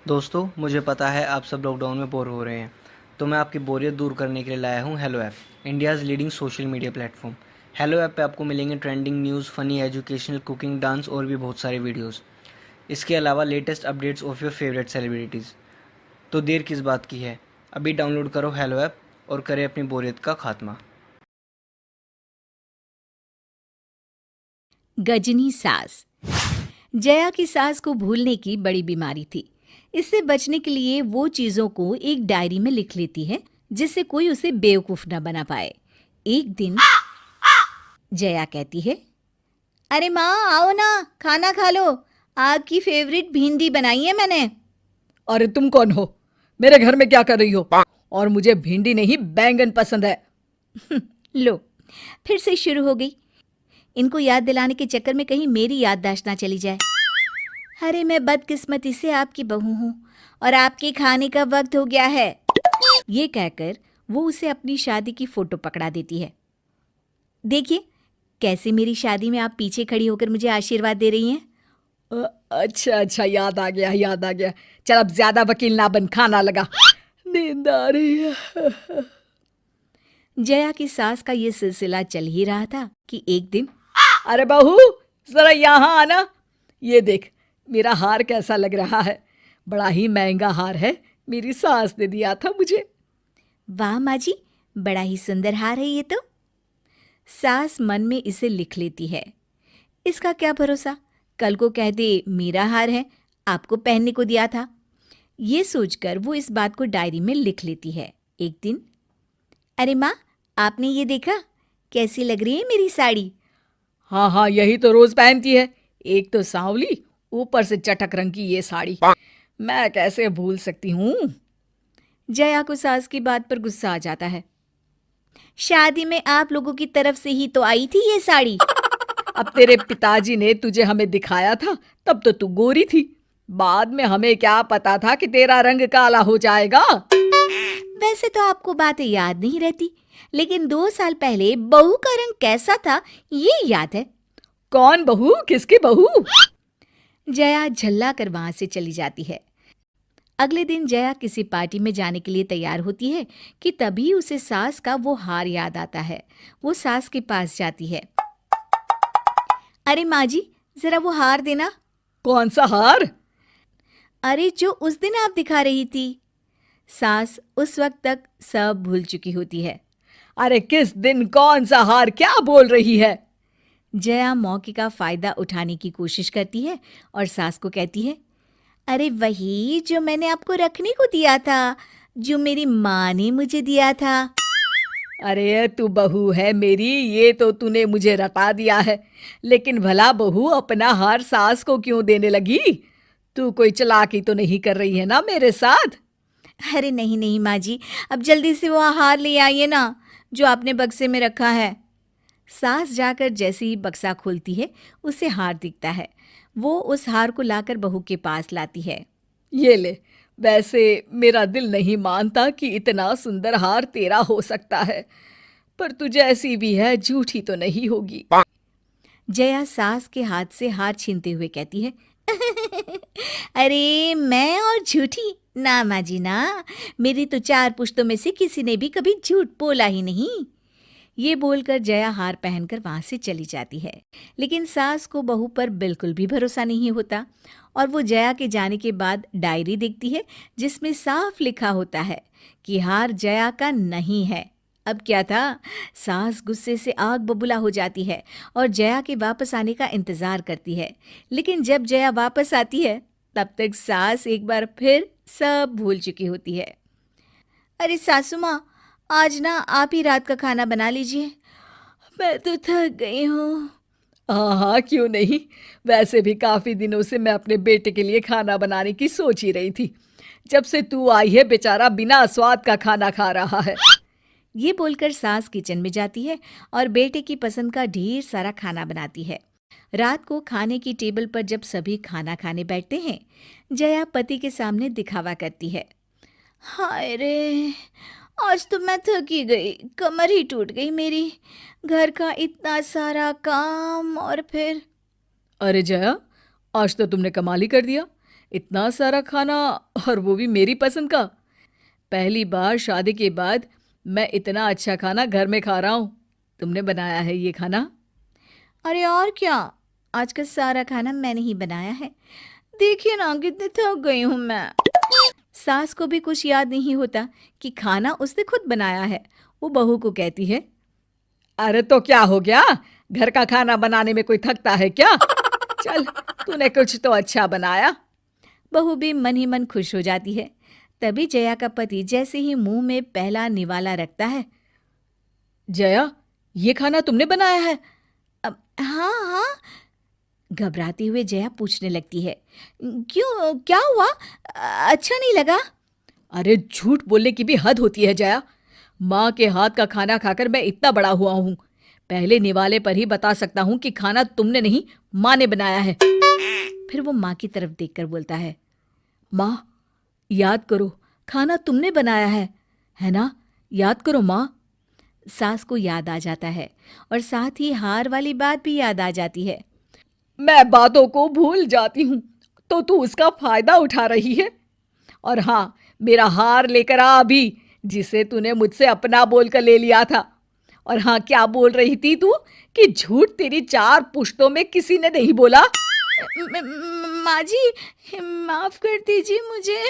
दोस्तों, मुझे पता है आप सब लॉकडाउन में बोर हो रहे हैं, तो मैं आपकी बोरियत दूर करने के लिए लाया हूँ hello app, India's leading social media platform. Hello app पे आपको मिलेंगे trending news, funny, educational, cooking, dance और भी बहुत सारे वीडियोस। इसके अलावा latest updates of your favourite celebrities. तो देर किस बात की है, अभी डाउनलोड करो हेलो ऐप और करें अपनी बोरियत का खात्मा। गजनी सास। जया की सास को भूलने की बड़ी बीमारी थी। इससे बचने के लिए वो चीजों को एक डायरी में लिख लेती है जिससे कोई उसे बेवकूफ न बना पाए। एक दिन जया कहती है, अरे माँ आओ ना, खाना खा लो, आपकी फेवरेट भिंडी बनाई है मैंने। अरे तुम कौन हो? मेरे घर में क्या कर रही हो? और मुझे भिंडी नहीं बैंगन पसंद है। लो, फिर से शुरू हो गई। इनको याद दिलाने के चक्कर में कहीं मेरी याददाश्त ना चली जाए। अरे मैं बदकिस्मती से आपकी बहू हूँ और आपके खाने का वक्त हो गया है। ये कहकर वो उसे अपनी शादी की फोटो पकड़ा देती है। देखिए कैसे मेरी शादी में आप पीछे खड़ी होकर मुझे आशीर्वाद दे रही हैं। अच्छा अच्छा, याद आ गया याद आ गया। चल अब ज्यादा वकील ना बन, खाना लगा, नींद आ रही है। जया की सास का ये सिलसिला चल ही रहा था कि एक दिन, अरे बहू, जरा यहाँ आना। ये देख, मेरा हार कैसा लग रहा है। बड़ा ही महंगा हार है, मेरी सास ने दिया था मुझे। वाह माँ जी, बड़ा ही सुंदर हार है ये तो। सास मन में इसे लिख लेती है। इसका क्या भरोसा, कल को कह दे मेरा हार है, आपको पहनने को दिया था। ये सोचकर वो इस बात को डायरी में लिख लेती है। एक दिन, अरे माँ, आपने ये देखा, कैसी लग रही है मेरी साड़ी। हाँ हाँ, यही तो रोज पहनती है। एक तो सांवली, ऊपर से चटक रंग की ये साड़ी। मैं कैसे भूल सकती हूँ। जया को सास की बात पर गुस्सा आ जाता है। शादी में आप लोगों की तरफ से ही तो आई थी ये साड़ी। अब तेरे पिताजी ने तुझे हमें दिखाया था, तब तो तू गोरी थी। बाद में हमें क्या पता था कि तेरा रंग काला हो जाएगा। वैसे तो आपको बातें याद नहीं रहती, लेकिन 2 साल पहले बहू का रंग कैसा था ये याद है। कौन बहू? किसकी बहू? जया झल्ला कर वहां से चली जाती है। अगले दिन जया किसी पार्टी में जाने के लिए तैयार होती है कि तभी उसे सास का वो हार याद आता है। वो सास के पास जाती है। अरे माँ जी, जरा वो हार देना। कौन सा हार? अरे जो उस दिन आप दिखा रही थी। सास उस वक्त तक सब भूल चुकी होती है। अरे किस दिन कौन सा हार? क्या बोल रही है? जया मौके का फायदा उठाने की कोशिश करती है और सास को कहती है, अरे वही जो मैंने आपको रखने को दिया था, जो मेरी माँ ने मुझे दिया था। अरे तू बहू है मेरी, ये तो तूने मुझे रटा दिया है। लेकिन भला बहू अपना हार सास को क्यों देने लगी? तू कोई चालाकी तो नहीं कर रही है ना मेरे साथ? अरे नहीं नहीं माँ जी, अब जल्दी से वो हार ले आइए ना, जो आपने बक्से में रखा है। सास जाकर जैसे ही बक्सा खोलती है, उसे हार दिखता है। वो उस हार को लाकर बहू के पास लाती है। ये ले। वैसे मेरा दिल नहीं मानता कि इतना सुंदर हार तेरा हो सकता है, पर तू जैसी भी है झूठी तो नहीं होगी। जया सास के हाथ से हार छीनते हुए कहती है, अरे मैं और झूठी ना माँ जी ना, मेरी तो 4 पुश्तों में से किसी ने भी कभी झूठ बोला ही नहीं। ये बोलकर जया हार पहनकर वहां से चली जाती है। लेकिन सास को बहू पर बिल्कुल भी भरोसा नहीं होता और वो जया के जाने के बाद डायरी देखती है जिसमें साफ लिखा होता है कि हार जया का नहीं है। अब क्या था, सास गुस्से से आग बबूला हो जाती है और जया के वापस आने का इंतजार करती है। लेकिन जब जया वापस आती है तब तक सास एक बार फिर सब भूल चुकी होती है। अरे सासू माँ, आज ना आप ही रात का खाना बना लीजिए, मैं तो थक गई हूँ। हाँ हाँ, क्यों नहीं। वैसे भी काफी दिनों से मैं अपने बेटे के लिए खाना बनाने की सोच ही रही थी। जब से तू आई है बेचारा बिना स्वाद का खाना खा रहा है। ये बोलकर सास किचन में जाती है और बेटे की पसंद का ढेर सारा खाना बनाती है। रात को खाने की टेबल पर जब सभी खाना खाने बैठते हैं, जया पति के सामने दिखावा करती है। हाय रे, आज तो मैं थकी गई, कमर ही टूट गई मेरी। घर का इतना सारा काम और फिर। अरे जया, आज तो तुमने कमाल ही कर दिया। इतना सारा खाना, और वो भी मेरी पसंद का। पहली बार शादी के बाद मैं इतना अच्छा खाना घर में खा रहा हूँ। तुमने बनाया है ये खाना? अरे और क्या, आज का सारा खाना मैंने ही बनाया है। देखिए ना कितनी थक गई हूँ मैं। सास को भी कुछ याद नहीं होता कि खाना उसने खुद बनाया है। वो बहू को कहती है, अरे तो क्या हो गया, घर का खाना बनाने में कोई थकता है क्या? चल, तूने कुछ तो अच्छा बनाया। बहू भी मन ही मन खुश हो जाती है। तभी जया का पति जैसे ही मुंह में पहला निवाला रखता है, जया, ये खाना तुमने बनाया है? अब हाँ हाँ, घबराते हुए जया पूछने लगती है, क्यों, क्या हुआ, अच्छा नहीं लगा? अरे झूठ बोलने की भी हद होती है जया। माँ के हाथ का खाना खाकर मैं इतना बड़ा हुआ हूँ। पहले निवाले पर ही बता सकता हूँ कि खाना तुमने नहीं, माँ ने बनाया है। फिर वो माँ की तरफ देखकर बोलता है, माँ, याद करो, खाना तुमने बनाया है ना? याद करो माँ। सास को याद आ जाता है और साथ ही हार वाली बात भी याद आ जाती है। मैं बातों को भूल जाती हूँ तो तू उसका फायदा उठा रही है। और हाँ, मेरा हार लेकर आ अभी, जिसे तूने मुझसे अपना बोलकर ले लिया था। और हाँ, क्या बोल रही थी तू कि झूठ तेरी 4 पुश्तों में किसी ने नहीं बोला? माँ जी, माफ कर दीजिए मुझे।